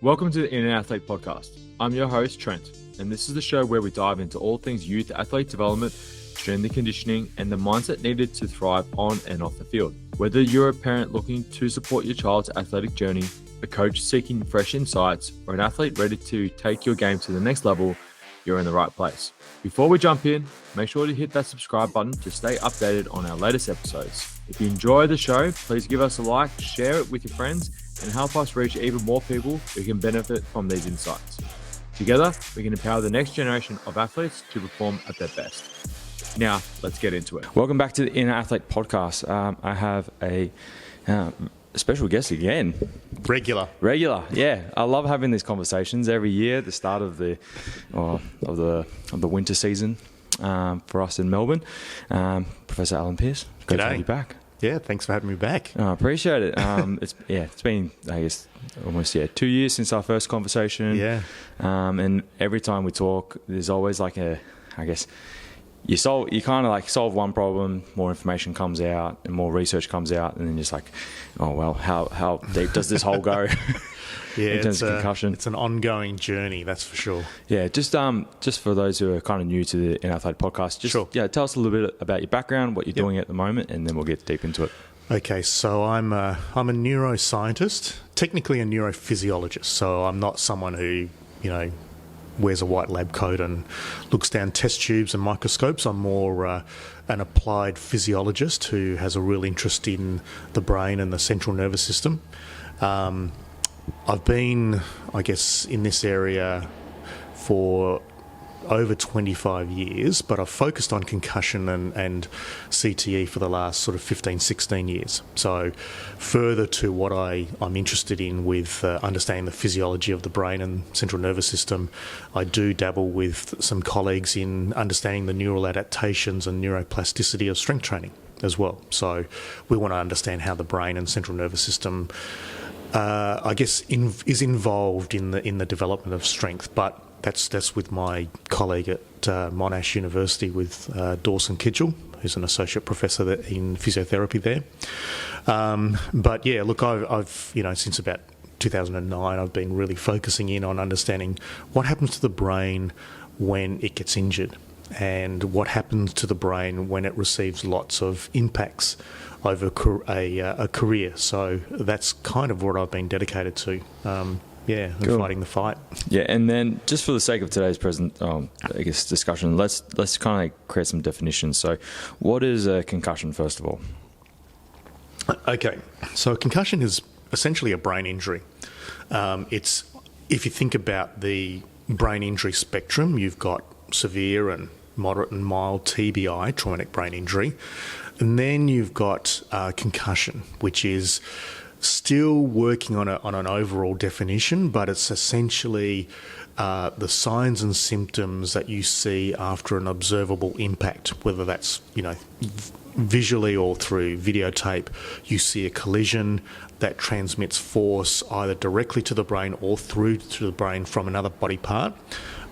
Welcome to the Inner Athlete Podcast. I'm your host, Trent, and this is the show where we dive into all things youth athlete development, strength and conditioning, and the mindset needed to thrive on and off the field. Whether you're a parent looking to support your child's athletic journey, a coach seeking fresh insights, or an athlete ready to take your game to the next level, you're in the right place. Before we jump in, make sure to hit that subscribe button to stay updated on our latest episodes. If you enjoy the show, please give us a like, share it with your friends, and help us reach even more people who can benefit from these insights. Together, we can empower the next generation of athletes to perform at their best. Now, let's get into it. Welcome back to the Inner Athlete Podcast. I have a special guest again. Regular, yeah. I love having these conversations every year at the start of the winter season for us in Melbourne. Professor Alan Pearce, great to have you back. Yeah, thanks for having me back. I appreciate it. It's been, I guess, almost 2 years since our first conversation. Yeah. And every time we talk, there's always like you kind of like solve one problem, more information comes out and more research comes out, and then you're just like, oh well, how deep does this hole go? Yeah, in terms of concussion. It's an ongoing journey, that's for sure. Yeah, just for those who are kind of new to the Inner Athlete Podcast, tell us a little bit about your background, what you're doing at the moment, and then we'll get deep into it. Okay, so I'm a neuroscientist, technically a neurophysiologist. So I'm not someone who wears a white lab coat and looks down test tubes and microscopes. I'm more an applied physiologist who has a real interest in the brain and the central nervous system. I've been, I guess, in this area for over 25 years, but I've focused on concussion and CTE for the last sort of 15, 16 years. So further to what I'm interested in with understanding the physiology of the brain and central nervous system, I do dabble with some colleagues in understanding the neural adaptations and neuroplasticity of strength training as well. So we want to understand how the brain and central nervous system I guess is involved in the development of strength, but that's with my colleague at Monash University with Dawson Kitchell, who's an associate professor in physiotherapy there. But yeah, look, I've since about 2009, I've been really focusing in on understanding what happens to the brain when it gets injured, and what happens to the brain when it receives lots of impacts over a career. So that's kind of what I've been dedicated to, Cool. Fighting the fight. Yeah, and then just for the sake of today's discussion, let's kind of create some definitions. So what is a concussion, first of all? Okay, so a concussion is essentially a brain injury. It's, if you think about the brain injury spectrum, you've got severe and moderate and mild TBI, traumatic brain injury. And then you've got concussion, which is still working on an overall definition, but it's essentially the signs and symptoms that you see after an observable impact, whether that's visually or through videotape. You see a collision that transmits force either directly to the brain or through to the brain from another body part.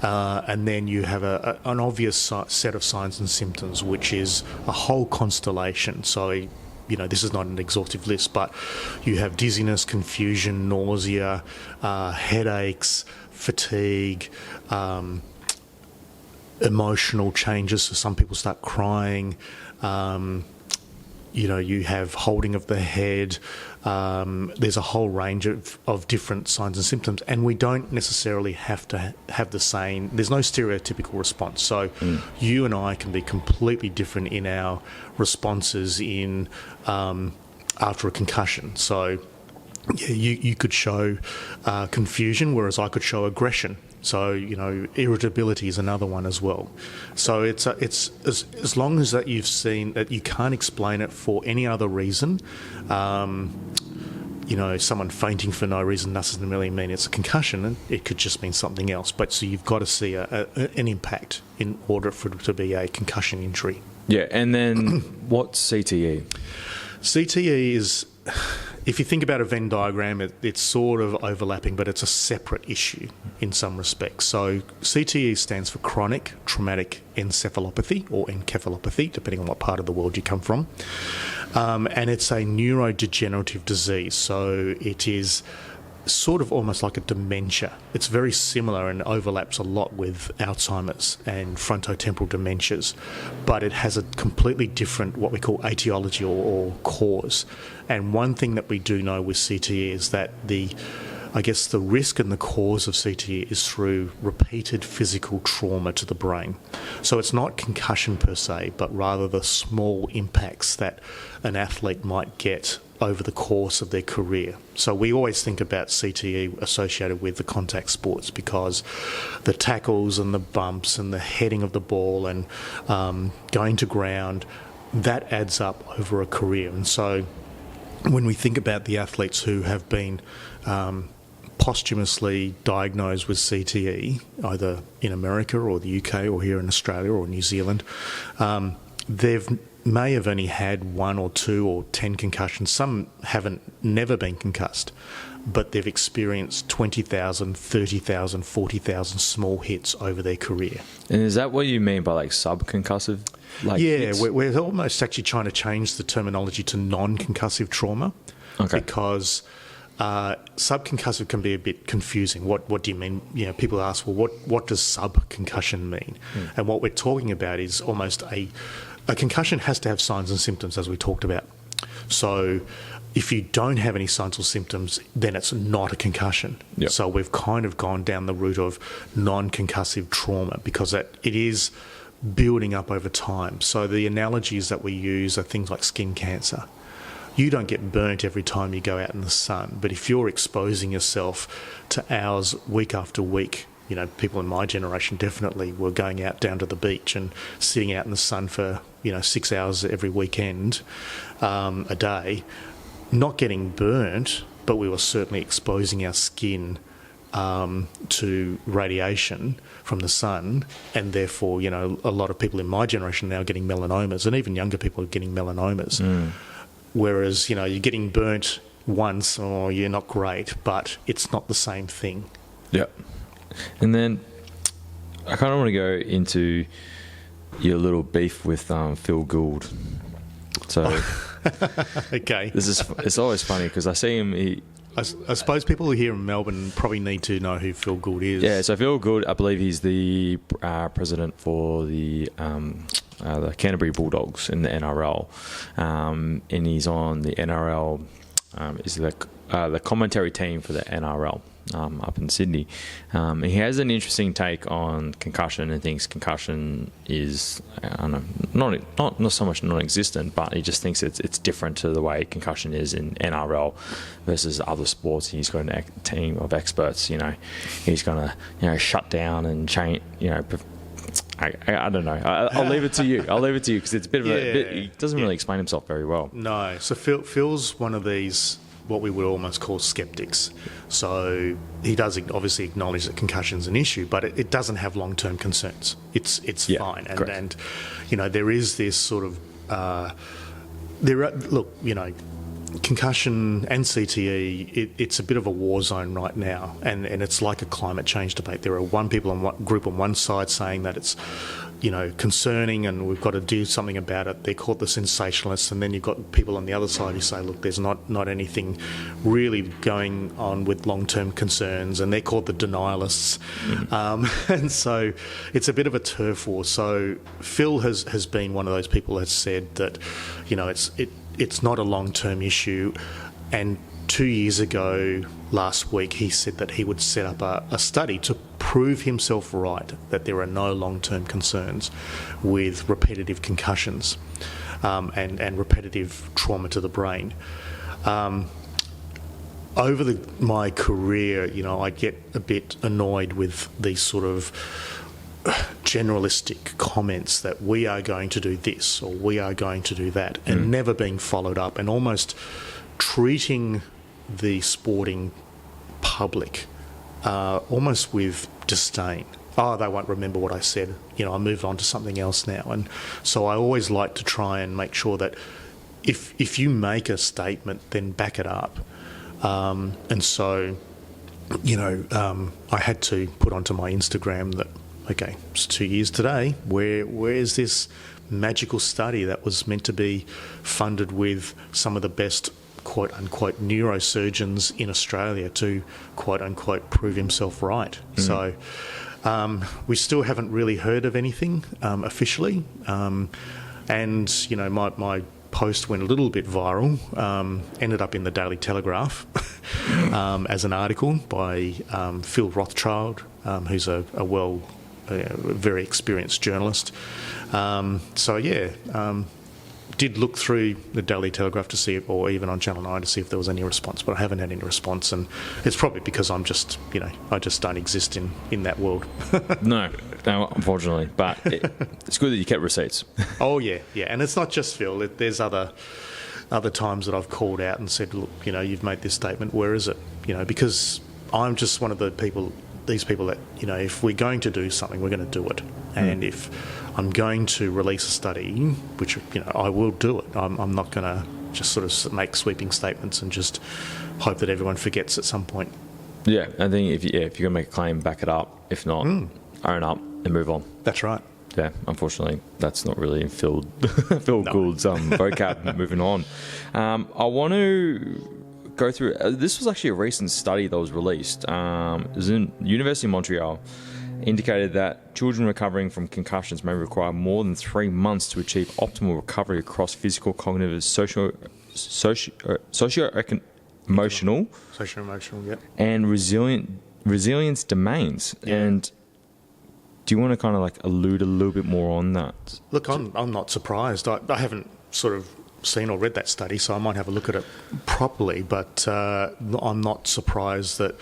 And then you have an obvious set of signs and symptoms, which is a whole constellation. So, this is not an exhaustive list, but you have dizziness, confusion, nausea, headaches, fatigue, emotional changes. So some people start crying. You have holding of the head. There's a whole range of different signs and symptoms, and we don't necessarily have to have the same. There's no stereotypical response. So you and I can be completely different in our responses in after a concussion. So you could show confusion, whereas I could show aggression. So, irritability is another one as well. So it's as long as that you've seen that you can't explain it for any other reason. Someone fainting for no reason doesn't really mean it's a concussion, and it could just mean something else. But so you've got to see an impact in order for it to be a concussion injury. Yeah, and then what's CTE? CTE is, if you think about a Venn diagram, it's sort of overlapping, but it's a separate issue in some respects. So CTE stands for Chronic Traumatic Encephalopathy, or encephalopathy, depending on what part of the world you come from. And it's a neurodegenerative disease. So it is sort of almost like a dementia. It's very similar and overlaps a lot with Alzheimer's and frontotemporal dementias, but it has a completely different, what we call etiology or cause. And one thing that we do know with CTE is that the risk and the cause of CTE is through repeated physical trauma to the brain. So it's not concussion per se, but rather the small impacts that an athlete might get over the course of their career. So we always think about CTE associated with the contact sports because the tackles and the bumps and the heading of the ball and going to ground, that adds up over a career. And so when we think about the athletes who have been posthumously diagnosed with CTE, either in America or the UK or here in Australia or New Zealand, may have only had 1 or 2 or 10 concussions. Some haven't never been concussed, but they've experienced 20,000, 30,000, 40,000 small hits over their career. And is that what you mean by like subconcussive? We're almost actually trying to change the terminology to non-concussive trauma. Okay. Because subconcussive can be a bit confusing. What do you mean? People ask, well, what does subconcussion mean? And what we're talking about is almost a concussion has to have signs and symptoms, as we talked about. So if you don't have any signs or symptoms, then it's not a concussion. Yep. So we've kind of gone down the route of non-concussive trauma because it is building up over time. So the analogies that we use are things like skin cancer. You don't get burnt every time you go out in the sun, but if you're exposing yourself to hours week after week, people in my generation definitely were going out down to the beach and sitting out in the sun for 6 hours every weekend a day, not getting burnt, but we were certainly exposing our skin to radiation from the sun, and therefore a lot of people in my generation now are getting melanomas, and even younger people are getting melanomas. Whereas you're getting burnt once, or you're not great, but it's not the same thing. Yeah. And then I kind of want to go into your little beef with Phil Gould. So, okay, it's always funny because I see him. I suppose people who here in Melbourne probably need to know who Phil Gould is. Yeah, so Phil Gould, I believe he's the president for the Canterbury Bulldogs in the NRL, and he's on the NRL. Is the commentary team for the NRL. Up in Sydney. He has an interesting take on concussion and thinks concussion is, I don't know, not so much non-existent, but he just thinks it's different to the way concussion is in NRL versus other sports. He's got a team of experts, he's going to shut down and change, I don't know. I'll leave it to you. Because it's a bit of he doesn't really explain himself very well. No. So Phil's one of these, what we would almost call skeptics. So he does obviously acknowledge that concussion's an issue, but it doesn't have long-term concerns. It's fine. And there is this sort of concussion and CTE, it's a bit of a war zone right now, and it's like a climate change debate. There are group on one side saying that it's concerning and we've got to do something about it. They're called the sensationalists, and then you've got people on the other side who say, look, there's not anything really going on with long-term concerns, and they're called the denialists. And so it's a bit of a turf war. So Phil has been one of those people that has said that it's not a long-term issue, and 2 years ago, last week, he said that he would set up a study to prove himself right, that there are no long-term concerns with repetitive concussions and repetitive trauma to the brain. Over my career, I get a bit annoyed with these sort of generalistic comments that we are going to do this or we are going to do that, and never being followed up, and almost treating the sporting public almost with disdain. Oh, they won't remember what I said. I moved on to something else now. And so I always like to try and make sure that if you make a statement, then back it up. And so, I had to put onto my Instagram that, okay, it's 2 years today. Where is this magical study that was meant to be funded with some of the best quote-unquote neurosurgeons in Australia to quote-unquote prove himself right. So we still haven't really heard of anything officially. And, you know, my post went a little bit viral, ended up in the Daily Telegraph as an article by Phil Rothschild, who's a very experienced journalist. Did look through the Daily Telegraph to see if, or even on Channel 9 to see if there was any response, but I haven't had any response, and it's probably because I'm just, you know, I just don't exist in that world. No, unfortunately, but it's good that you kept receipts. Oh yeah, and it's not just Phil. There's other times that I've called out and said, look, you know, you've made this statement. Where is it? You know, because I'm just one of these people that, you know, if we're going to do something, we're going to do it, and if I'm going to release a study, which, you know, I will do it. I'm not going to just sort of make sweeping statements and just hope that everyone forgets at some point. Yeah, I think if you're going to make a claim, back it up. If not, own up and move on. That's right. Yeah, unfortunately, that's not really Phil Gould's vocab. Moving on. I want to go through... this was actually a recent study that was released. It was in University of Montreal. Indicated that children recovering from concussions may require more than 3 months to achieve optimal recovery across physical, cognitive, socio-emotional, yep, and resilience domains. Yeah. And do you want to kind of like allude a little bit more on that? Look, I'm not surprised. I haven't sort of seen or read that study, so I might have a look at it properly. But I'm not surprised that,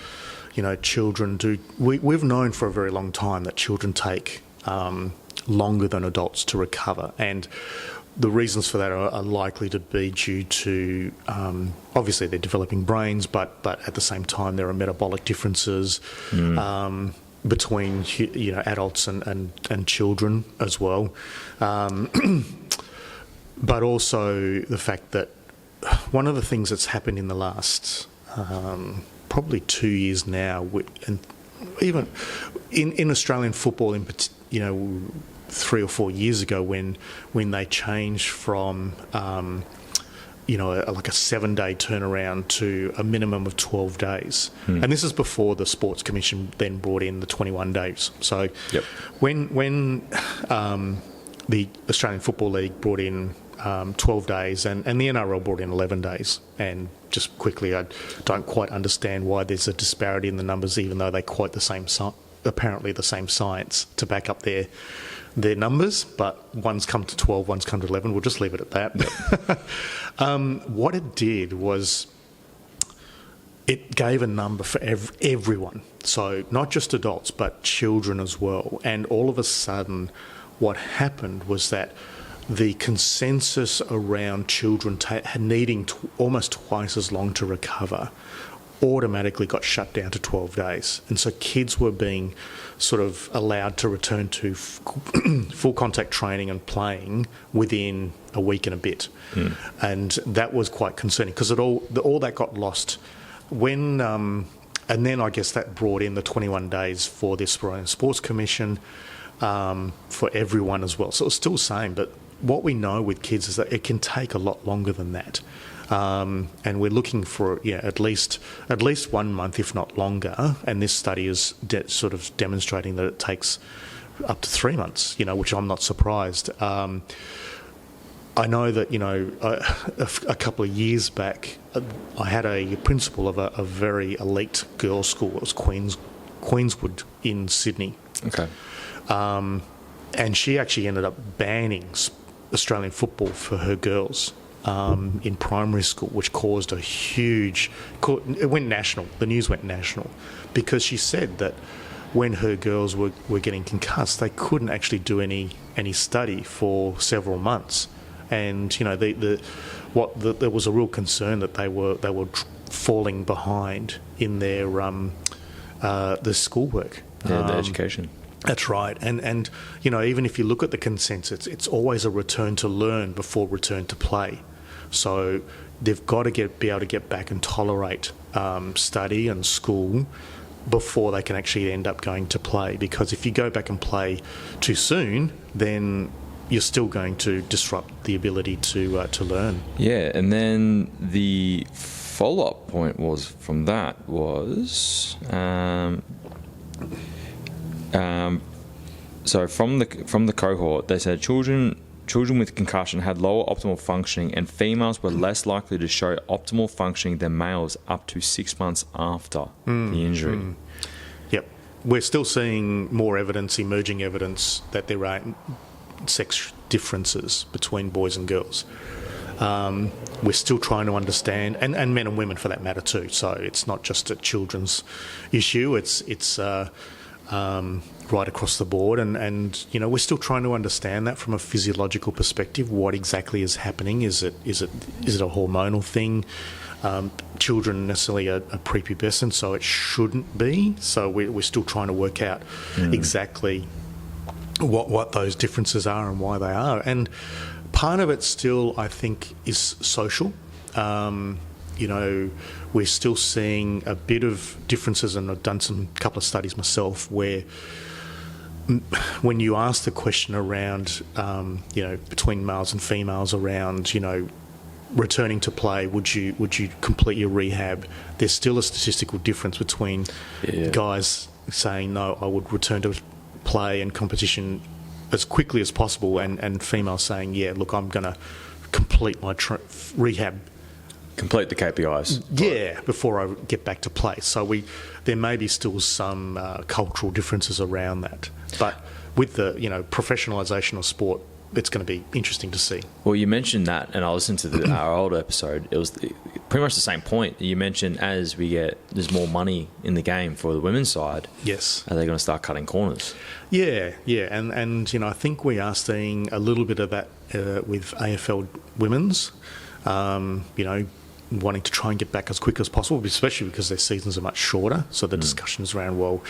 you know, children do... We've known for a very long time that children take longer than adults to recover. And the reasons for that are likely to be due to... obviously, they're developing brains, but at the same time, there are metabolic differences between, you know, adults and children as well. But also the fact that one of the things that's happened in the last... probably 2 years now, and even in Australian football, you know, 3 or 4 years ago when they changed from, you know, like a 7-day turnaround to a minimum of 12 days. And this is before the Sports Commission then brought in the 21 days. So when the Australian Football League brought in 12 days and the NRL brought in 11 days, and just quickly, I don't quite understand why there's a disparity in the numbers, even though they quote the same apparently the same science to back up their numbers, but one's come to 12, one's come to 11. We'll just leave it at that. What it did was it gave a number for everyone, so not just adults but children as well. And all of a sudden, what happened was that the consensus around children needing almost twice as long to recover automatically got shut down to 12 days. And so kids were being sort of allowed to return to full contact training and playing within a week and a bit. And that was quite concerning because all that got lost when... and then I guess that brought in the 21 days for the Australian Sports Commission for everyone as well. So it's still the same, but what we know with kids is that it can take a lot longer than that. And we're looking for at least 1 month, if not longer. And this study is sort of demonstrating that it takes up to 3 months, you know, which I'm not surprised. I know that, you know, a couple of years back, I had a principal of a very elite girls' school. It was Queenswood in Sydney. Okay. And she actually ended up banning Australian football for her girls in primary school, which caused a huge... It went national. The news went national because she said that when her girls were getting concussed, they couldn't actually do any study for several months. And, you know, there was a real concern that they were falling behind in their schoolwork. Yeah, the education. That's right. And you know, even if you look at the consensus, it's always a return to learn before return to play. So they've got to be able to get back and tolerate study and school before they can actually end up going to play. Because if you go back and play too soon, then you're still going to disrupt the ability to learn. Yeah, and then the follow-up point was from that was so from the cohort, they said children with concussion had lower optimal functioning, and females were less likely to show optimal functioning than males up to 6 months after the injury. Yep. We're still seeing more evidence, emerging evidence, that there are sex differences between boys and girls. We're still trying to understand, and men and women for that matter too. So it's not just a children's issue. It's right across the board, and you know, we're still trying to understand that from a physiological perspective. What exactly is happening? Is it a hormonal thing? Children necessarily are prepubescent, so it shouldn't be. So we're still trying to work out exactly what those differences are and why they are. And part of it still, I think, is social. You know, we're still seeing a bit of differences, and I've done a couple of studies myself where when you ask the question around, you know, between males and females around, you know, returning to play, would you complete your rehab? There's still a statistical difference between guys saying, no, I would return to play and competition as quickly as possible, and females saying, yeah, look, I'm going to complete my rehab. Complete the KPIs. Yeah, before I get back to play. So there may be still some cultural differences around that. But with the, you know, professionalisation of sport, it's going to be interesting to see. Well, you mentioned that, and I listened to our old episode. It was pretty much the same point. You mentioned as there's more money in the game for the women's side. Yes. Are they going to start cutting corners? Yeah, and you know, I think we are seeing a little bit of that with AFL women's. You know, wanting to try and get back as quick as possible, especially because their seasons are much shorter. So the discussions around, well,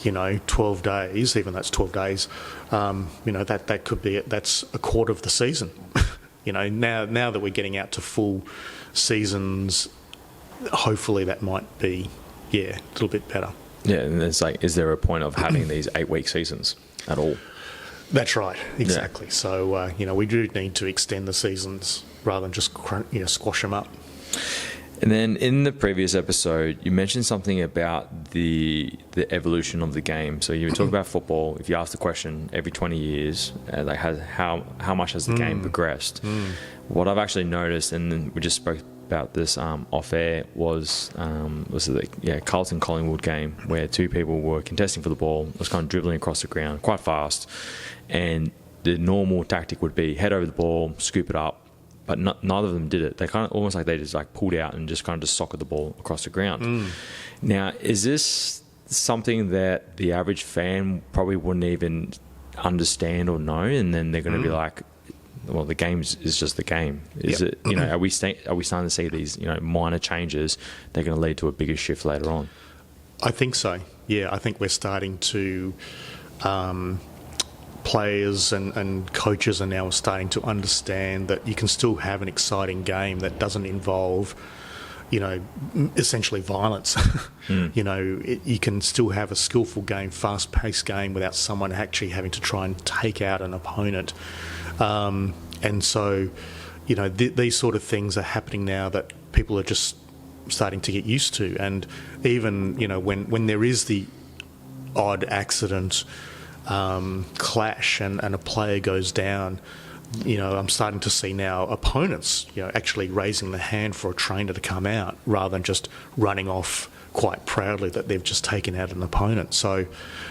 you know, 12 days, even that's 12 days, you know, that could be that's a quarter of the season. You know, now that we're getting out to full seasons, hopefully that might be, a little bit better. Yeah, and it's like, is there a point of having these 8-week seasons at all? That's right, exactly. Yeah. So, you know, we do need to extend the seasons rather than just, you know, squash them up. And then in the previous episode, you mentioned something about the evolution of the game. So you were talking about football. If you ask the question every 20 years, like how much has the game progressed? What I've actually noticed, and then we just spoke about this off air, was the Carlton Collingwood game where two people were contesting for the ball. It was kind of dribbling across the ground quite fast, and the normal tactic would be head over the ball, scoop it up. But neither of them did it. They kind of almost like they just like pulled out and just kind of just socketed the ball across the ground. Now, is this something that the average fan probably wouldn't even understand or know? And then they're going to be like, well, the game is just the game. Is it? You know, are we starting to see these, you know, minor changes? They're going to lead to a bigger shift later on. I think so. Yeah, I think we're starting to. Players and coaches are now starting to understand that you can still have an exciting game that doesn't involve, you know, essentially violence. You know, you can still have a skillful game, fast-paced game without someone actually having to try and take out an opponent. And so, you know, these sort of things are happening now that people are just starting to get used to. And even, you know, when there is the odd accident, clash and a player goes down, you know, I'm starting to see now opponents, you know, actually raising the hand for a trainer to come out rather than just running off quite proudly that they've just taken out an opponent. So,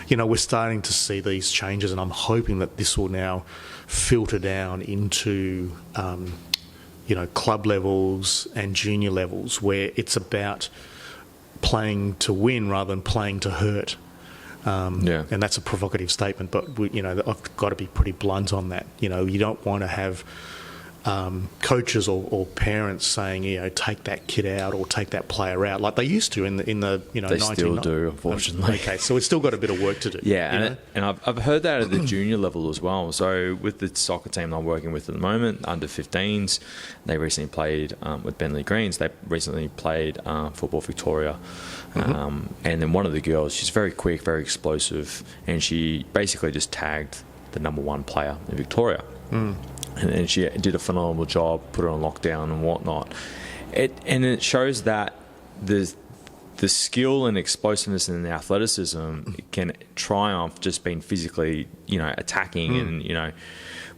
you know, we're starting to see these changes, and I'm hoping that this will now filter down into, you know, club levels and junior levels where it's about playing to win rather than playing to hurt. And that's a provocative statement, but you know, I've got to be pretty blunt on that. You know, you don't want to have coaches or parents saying, you know, take that kid out or take that player out like they used to in the you know, they still do, unfortunately. Okay, so it's still got a bit of work to do. Yeah, and I've heard that at the junior level as well. So with the soccer team I'm working with at the moment, under 15s, they recently played with Bentley Greens. They recently played Football Victoria. And then one of the girls, she's very quick, very explosive, and she basically just tagged the number one player in Victoria. and she did a phenomenal job, put her on lockdown and whatnot. It shows that the skill and explosiveness and the athleticism can triumph just being physically, attacking, and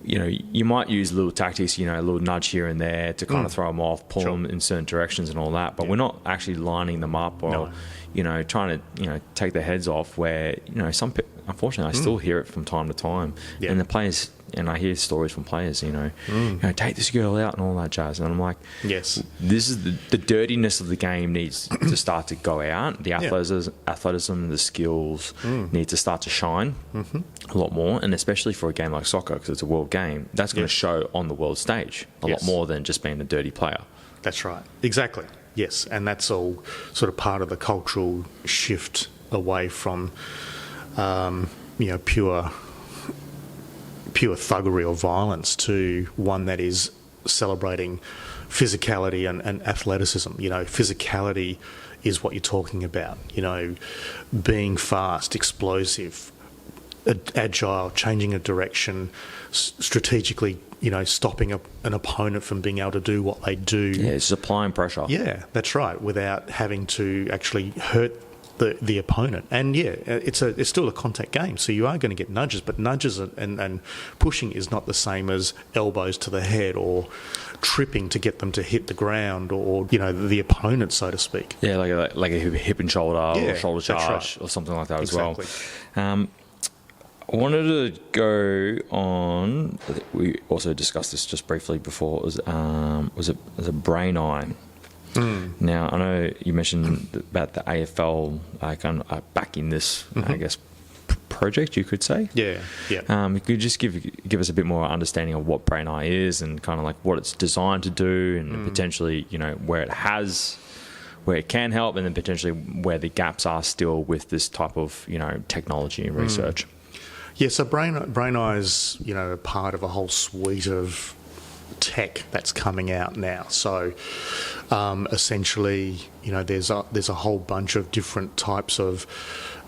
you might use little tactics, a little nudge here and there to kind of throw them off, pull them in certain directions and all that, but we're not actually lining them up or trying to take their heads off, where some unfortunately I still hear it from time to time, and the players, and I hear stories from players, take this girl out and all that jazz, and I'm like, yes, this is the dirtiness of the game needs to start to go out. The athleticism, the skills need to start to shine a lot more, and especially for a game like soccer, because it's a world game, that's going to show on the world stage a lot more than just being a dirty player. That's right, exactly. Yes, and that's all sort of part of the cultural shift away from pure thuggery or violence to one that is celebrating physicality and athleticism. Physicality is what you're talking about. Being fast, explosive, agile, changing a direction, strategically, stopping an opponent from being able to do what they do. Yeah, it's applying pressure. Yeah, that's right, without having to actually hurt the opponent. And it's still a contact game, so you are going to get nudges, but nudges and pushing is not the same as elbows to the head or tripping to get them to hit the ground or the opponent, so to speak. Yeah, like a hip and shoulder or shoulder charge or something like that as well. I wanted to go on. We also discussed this just briefly before. It was a brain eye. Now, I know you mentioned about the AFL kind of backing this, I guess, project, you could say. Yeah. You could just give us a bit more understanding of what brain eye is and kind of like what it's designed to do, and potentially, where it can help, and then potentially where the gaps are still with this type of, technology and research. Yeah, so brain eye is, a part of a whole suite of tech that's coming out now. So essentially, there's a whole bunch of different types of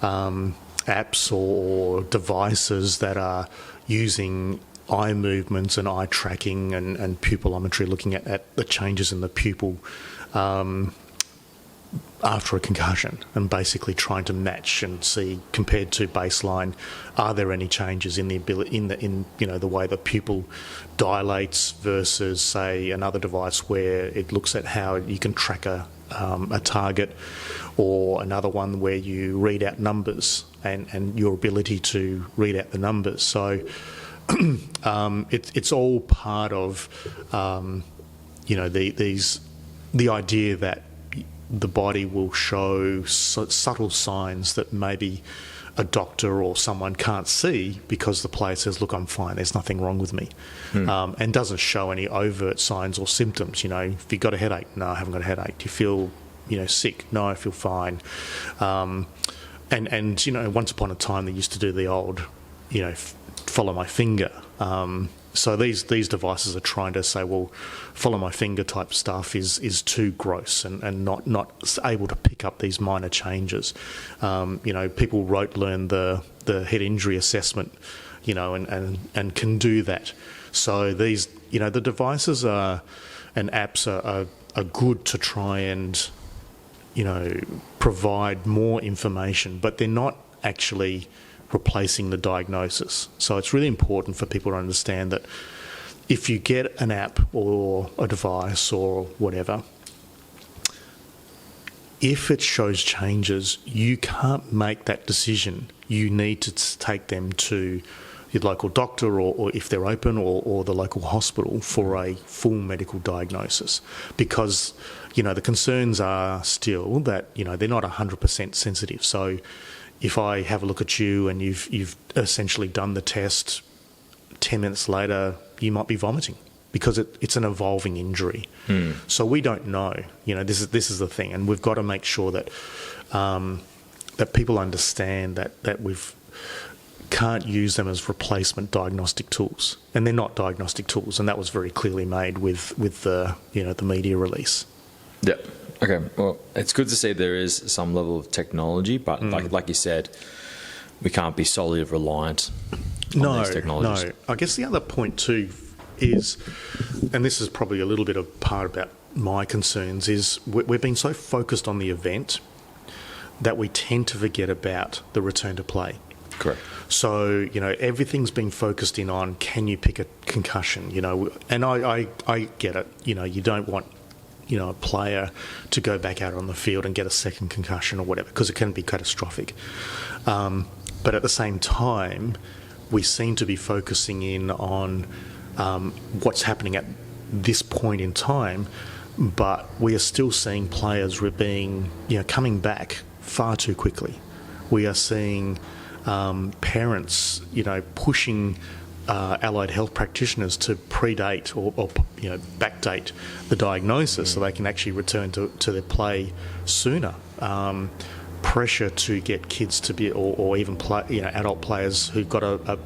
apps or devices that are using eye movements and eye tracking and pupillometry, looking at the changes in the pupil after a concussion, and basically trying to match and see, compared to baseline, are there any changes in the ability in the way the pupil dilates versus, say, another device where it looks at how you can track a target, or another one where you read out numbers and your ability to read out the numbers. So it's all part of the idea that the body will show subtle signs that maybe a doctor or someone can't see, because the player says, look, I'm fine, there's nothing wrong with me, and doesn't show any overt signs or symptoms. If you've got a headache, no, I haven't got a headache. Do you feel sick? No, I feel fine. And once upon a time they used to do the old follow my finger. So these devices are trying to say, well, follow my finger type stuff is too gross and not able to pick up these minor changes. People learn the head injury assessment, and can do that. So these, the devices and apps are good to try and, provide more information, but they're not actually replacing the diagnosis. So it's really important for people to understand that if you get an app or a device or whatever, if it shows changes, you can't make that decision. You need to take them to your local doctor, or if they're open, or the local hospital for a full medical diagnosis, because the concerns are still that they're not 100% sensitive. So if I have a look at you and you've essentially done the test, 10 minutes later you might be vomiting because it's an evolving injury. So we don't know. This is the thing, and we've got to make sure that that people understand that we've can't use them as replacement diagnostic tools, and they're not diagnostic tools, and that was very clearly made with the the media release. Yeah. Okay, well, it's good to see there is some level of technology, but like you said, we can't be solely reliant on these technologies? No. I guess the other point too is, and this is probably a little bit of part about my concerns, is we've been so focused on the event that we tend to forget about the return to play. Correct. So, everything's been focused in on, can you pick a concussion? And I get it. You don't want, a player to go back out on the field and get a second concussion or whatever, because it can be catastrophic. But at the same time, we seem to be focusing in on what's happening at this point in time, but we are still seeing players being, coming back far too quickly. We are seeing parents, pushing allied health practitioners to predate or backdate the diagnosis so they can actually return to their play sooner. Pressure to get kids to be, or even play, adult players who've got a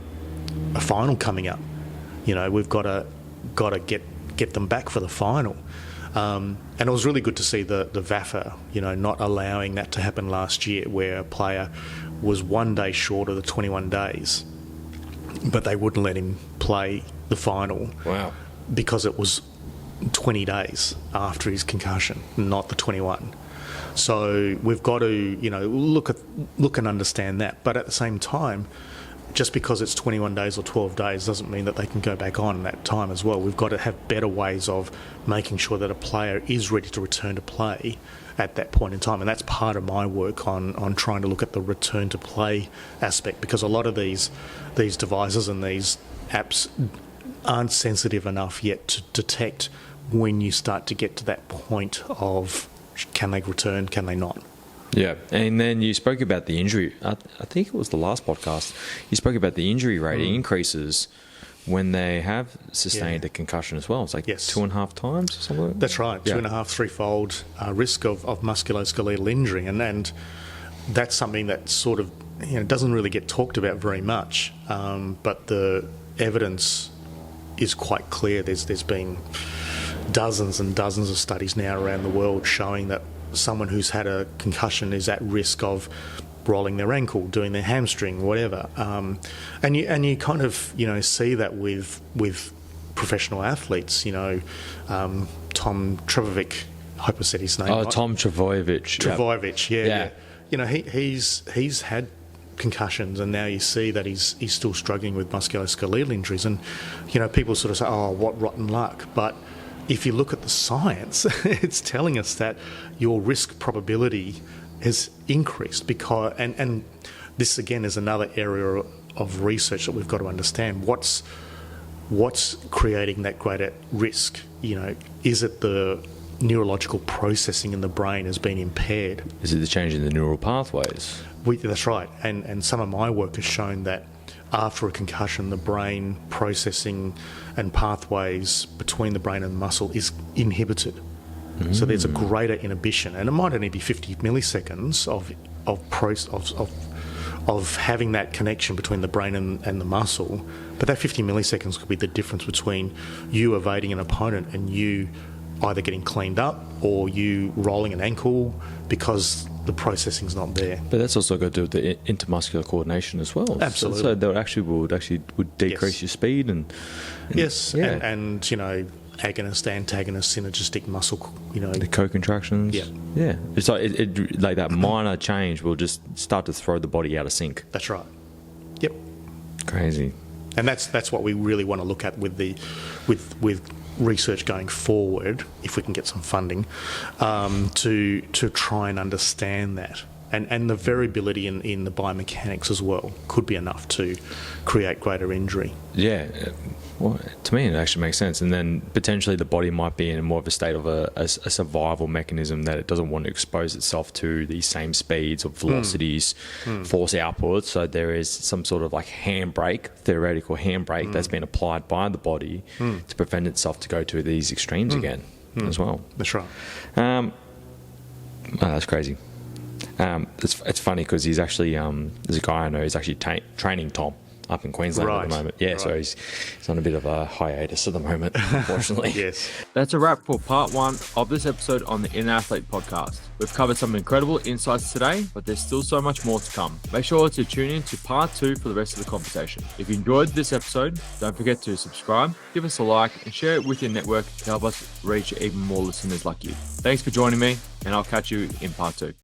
final coming up. We've got to get them back for the final. And it was really good to see the VAFA, not allowing that to happen last year, where a player was 1 day short of the 21 days, but they wouldn't let him play the final. Wow. Because it was 20 days after his concussion, not the 21. So we've got to, look and understand that. But at the same time, just because it's 21 days or 12 days doesn't mean that they can go back on that time as well. We've got to have better ways of making sure that a player is ready to return to play at that point in time. And that's part of my work on trying to look at the return to play aspect, because a lot of these devices and these apps aren't sensitive enough yet to detect when you start to get to that point of, can they return, can they not? Yeah, and then you spoke about the injury. I think it was the last podcast. You spoke about the injury rate increases when they have sustained a concussion as well. It's like 2.5 times or something. That's right, 2.5, threefold risk of musculoskeletal injury, and that's something that sort of doesn't really get talked about very much. But the evidence is quite clear. There's been dozens and dozens of studies now around the world showing that someone who's had a concussion is at risk of rolling their ankle, doing their hamstring, whatever. And you kind of see that with professional athletes. Tom Trbojevic, I hope I said his name. Oh, right. Tom Trbojevic. Trbojevic, yeah. He's had concussions, and now you see that he's still struggling with musculoskeletal injuries, and people sort of say, oh, what rotten luck, but if you look at the science, it's telling us that your risk probability has increased because, and this again is another area of research that we've got to understand. What's creating that greater risk? Is it the neurological processing in the brain has been impaired? Is it the change in the neural pathways? That's right. And some of my work has shown that after a concussion, the brain processing and pathways between the brain and the muscle is inhibited. So there's a greater inhibition, and it might only be 50 milliseconds of having that connection between the brain and the muscle, but that 50 milliseconds could be the difference between you evading an opponent and you either getting cleaned up or you rolling an ankle because the processing's not there. But that's also got to do with the intermuscular coordination as well. Absolutely. So that would decrease your speed and yes, yeah. and agonist, antagonist, synergistic muscle, the co-contractions. Yeah. It's like it like that minor change will just start to throw the body out of sync. That's right. Yep. Crazy. And that's what we really want to look at with research going forward, if we can get some funding, to try and understand that. And the variability in the biomechanics as well could be enough to create greater injury. Yeah. Well, to me, it actually makes sense. And then potentially the body might be in more of a state of a survival mechanism that it doesn't want to expose itself to these same speeds or velocities, force output. So there is some sort of like theoretical handbrake that's been applied by the body to prevent itself to go to these extremes again as well. That's right. That's crazy. It's funny because he's actually there's a guy I know who's actually training Tom up in Queensland at the moment. Yeah, so he's on a bit of a hiatus at the moment, unfortunately. Yes. That's a wrap for part 1 of this episode on the Inner Athlete podcast. We've covered some incredible insights today, but there's still so much more to come. Make sure to tune in to part 2 for the rest of the conversation. If you enjoyed this episode, don't forget to subscribe, give us a like, and share it with your network to help us reach even more listeners like you. Thanks for joining me, and I'll catch you in part 2.